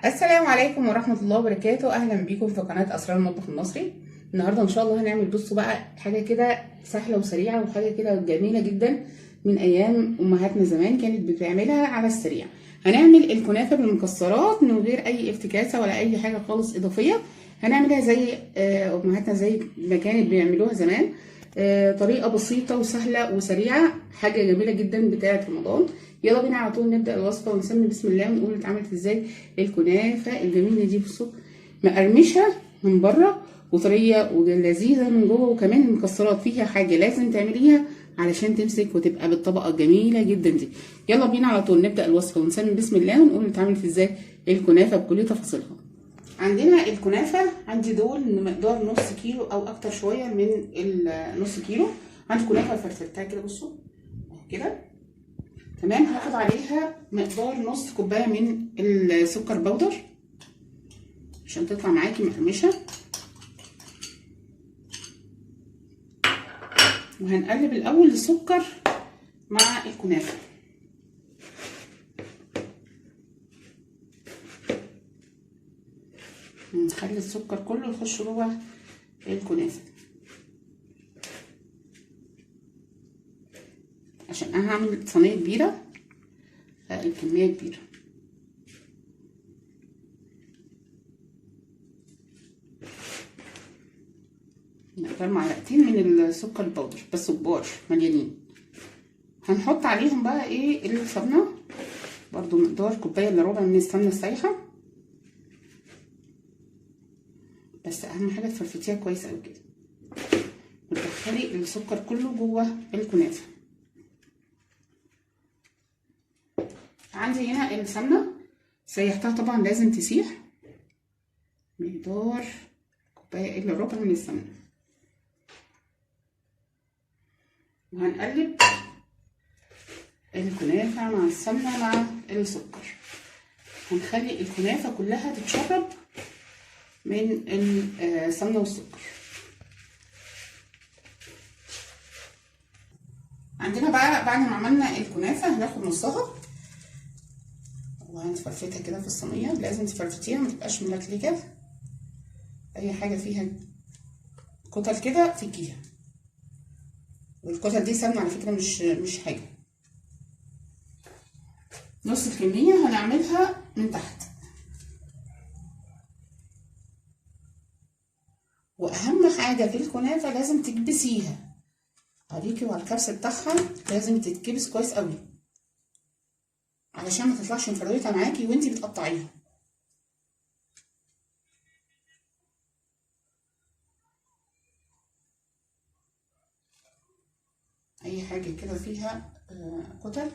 السلام عليكم ورحمة الله وبركاته. أهلا بيكم في قناة أسرار المطبخ المصري. النهاردة إن شاء الله هنعمل بصوا بقى حاجة كده سهلة وسريعة وحاجة كده جميلة جدا من أيام أمهاتنا زمان كانت بتعملها على السريع. هنعمل الكنافة بالمكسرات من غير أي افتكاسة ولا أي حاجة خالص إضافية. هنعملها زي أمهاتنا زي ما كانت بيعملوها زمان. طريقة بسيطة وسهلة وسريعة، حاجة جميلة جدا بتاعة رمضان. يلا بينا على طول نبدأ الوصفة ونسمي بسم الله ونقول اتعملت ازاي الكنافة الجميلة دي. بصوا مقرمشة من بره وطرية ولذيذة من جوه، وكمان المكسرات فيها حاجة لازم تعمليها علشان تمسك وتبقى بالطبقة الجميلة جدا دي. يلا بينا على طول نبدأ الوصفة ونسمي بسم الله ونقول اتعملت ازاي الكنافة بكل تفاصيلها. عندنا الكنافة، عندي دول مقدار نص كيلو او اكتر شوية من النص كيلو. عندي كنافة فرفتها كده بصوا كده تمام. هاخد عليها مقدار نص كوبايه من السكر بودر عشان تطلع معاكي مقرمشه، وهنقلب الاول السكر مع الكنافه. نخلي السكر كله يخش جوه الكنافه عشان انا هعمل صينيه كبيره فالكميه كبيره. نقدر معلقتين من السكر البودر بس كبار مليانين. هنحط عليهم بقى ايه السمنه، برضو مقدار كوبايه الا ربع من السمنه السايحه، بس اهم حاجه تفرفتيها كويس قوي كده وتدخلي السكر كله جوه الكنافه. عندي هنا السمنه سيحتها طبعا لازم تسيح، مقدار كوبايه الا ربع من السمنه. وهنقلب الكنافه مع السمنه مع السكر. هنخلي الكنافه كلها تتشرب من السمنه والسكر. عندنا بقى بعد ما عملنا الكنافه هناخد نصها وهنفرفتها كده في الصينيه. لازم تفرفتيها ما تبقاش ملكلكه، اي حاجه فيها كتل كده فكيها، والكتل دي سمنه على فكره مش حاجه. نص الكميه هنعملها من تحت، واهم حاجه في الكنافه لازم تكبسيها عليكي وعلى الكبس بتاعها، لازم تتكبس كويس قوي علشان ما تطلعش مفروته معاكي وانتي بتقطعيها. اي حاجه كده فيها كتل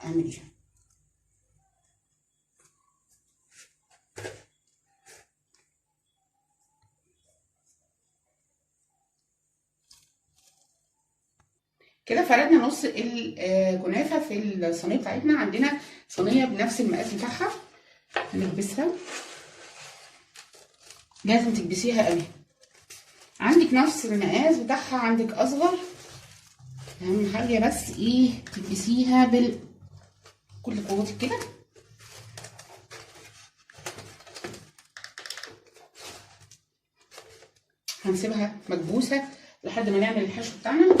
اعمليها. كده فردنا نص الكنافه في الصينيه بتاعتنا. عندنا صينيه بنفس المقاس بتاعها هنكبسها، لازم تكبسيها قوي. عندك نفس المقاس بتاعها عندك اصغر، اهم حاجه بس ايه تكبسيها كل قوتك كده. هنسيبها مكبوسه لحد ما نعمل الحشو بتاعنا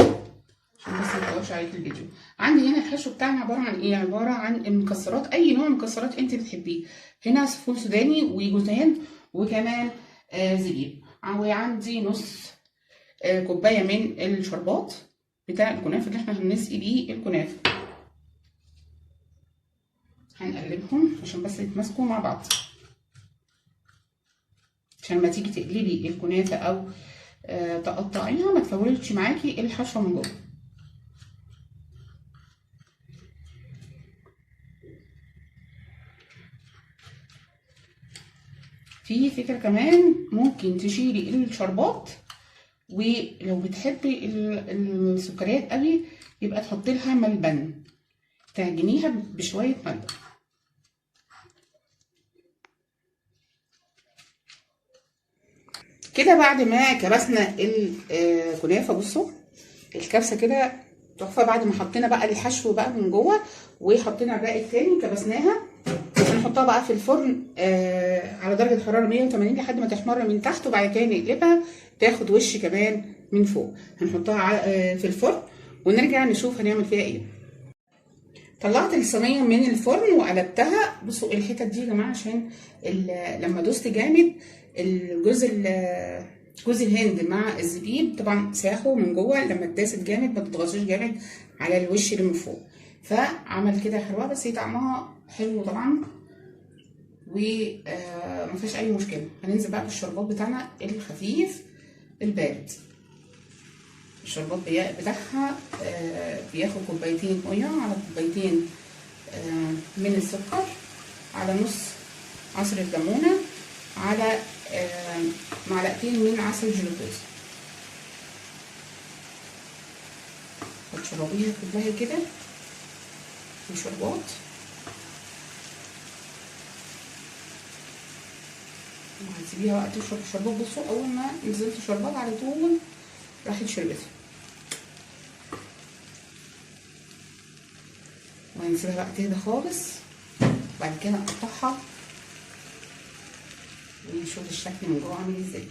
عشان بس ما يطولش عليك الفيديو. عندي هنا الحشو بتاعنا عباره عن ايه؟ عباره عن المكسرات، اي نوع مكسرات انت بتحبيه. هنا فول سوداني وجوزان وكمان زبيب. وعندي نص كوبايه من الشربات بتاع الكنافه اللي احنا هنسقي بيه الكنافه. هنقلبهم عشان بس يتماسكوا مع بعض، عشان ما تيجي تقلبي الكنافه او تقطعيها ما تفولش معاكي الحشوه من جوه. في فكره كمان ممكن تشيلي الشربات، ولو بتحبي السكريات قوي يبقى تحطي لها ملبن، تعجنيها بشويه ملبن. كده بعد ما كبسنا الكنافه بصوا الكبسه كده تحفه. بعد ما حطينا بقى الحشو بقى من جوه وحطينا الباقي التاني كبسناها، هنحطها بقى في الفرن على درجه حراره 180 لحد ما تحمر من تحت، وبعد كده نقلبها تاخد وش كمان من فوق. هنحطها في الفرن ونرجع نشوف هنعمل فيها ايه. طلعت الصينيه من الفرن وقلبتها. بصوا الحتت دي يا جماعه عشان لما دوست جامد جوز الهند مع الزبيب طبعا ساحوا من جوه، لما اتداست جامد ما تضغطوش جامد على الوش اللي من فوق، فعمل كده حلوه. بس هي طعمها حلو طبعا وما فيهاش اي مشكله. هننزل بقى بالشربات بتاعنا الخفيف البارد. الشربات بتاعها بياخد كوبايتين ميه على كوبايتين من السكر، على نص عصرة ليمونه، على معلقتين من عسل جلوكوز. هتشربيها كلها كده في شربات، وهتسيبيها بقى تشرب الشربات. بصوا اول ما نزلت شربات على طول راحت شربتها، وهنسيبها بقى تهدى خالص. وبعد كده نقطعها ونشوف الشكل من جوه عامل ازاي.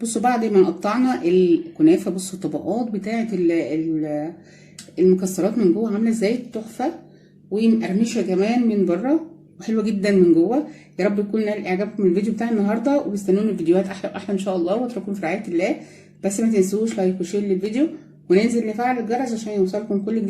بصوا بعد ما قطعنا الكنافه، بصوا الطبقات بتاعه المكسرات من جوه عامله ازاي، تحفه ومقرمشه كمان من بره وحلوه جدا من جوه. يا رب يكون نال اعجابكم من الفيديو بتاع النهارده، وبستنوني الفيديوهات احلى واحلى ان شاء الله، واترككم في رعايه الله. بس ما تنسوش لايك وشير للفيديو، وننزل نفعل الجرس عشان يوصلكم كل جديد.